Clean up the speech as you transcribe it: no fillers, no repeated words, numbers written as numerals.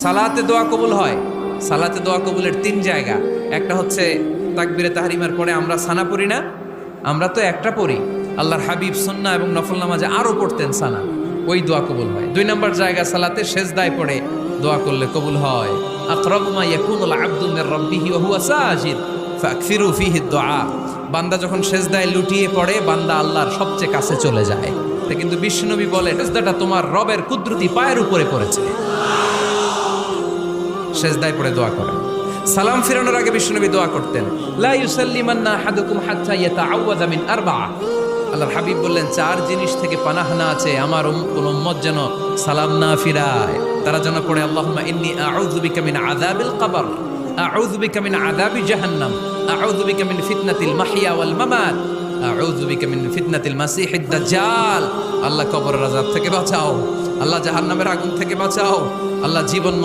সালাতে দোয়া কবুল হয়। সালাতে দোয়া কবুলের তিন জায়গা। একটা হচ্ছে তাকবীরে তাহরিমার পরে আমরা সানা পড়ি না, আমরা তো একটা পড়ি, আল্লাহর হাবিব সুন্নাহ এবং নফল নামাজে আরো পড়তেন সানা, ওই দোয়া কবুল হয়। দুই নম্বর জায়গা সালাতে সেজদায় পড়ে দোয়া করলে কবুল হয়। আকরাবু মা ইয়াকুনুল আবদু মির রাব্বিহি ওয়া হুয়া সাজিদ ফাকসিরু ফীহি দুআ। বান্দা যখন সেজদায় লুটিয়ে পড়ে বান্দা আল্লাহর সবচেয়ে কাছে চলে যায়। তা কিন্তু বিশ্বনবী বলে সেজদাটা তোমার রবের কুদরতি পায়ের উপরে পড়েছে। সেজদায় পড়ে দোয়া করেন। সালাম ফিরানোর আগে বিশ্বনবী দোয়া করতেন, লা ইউসাল্লিমান্না আহাদুকুম হাত্তা ইয়াতাআওয়াযা মিন আরবা'a। আল্লাহর হাবিব বললেন, চার জিনিস থেকে পানাহ না আছে আমার কোন উম্মত যেন সালাম না ফিরায়। তারা যেন পড়ে, আল্লাহুম্মা ইন্নী আউযু বিকা মিন আযাবিল কবর, আউযু বিকা মিন আযাবি জাহান্নাম, আউযু বিকা মিন ফিতনাতিল মাহইয়া ওয়াল মামাত, আউযু বিকা মিন ফিতনাতিল মাসিহিদ দাজ্জাল। আল্লাহ কবরের আযাব থেকে বাঁচাও, আল্লাহ জাহান্নামের আগুন থেকে বাঁচাও, আল্লাহ জীবন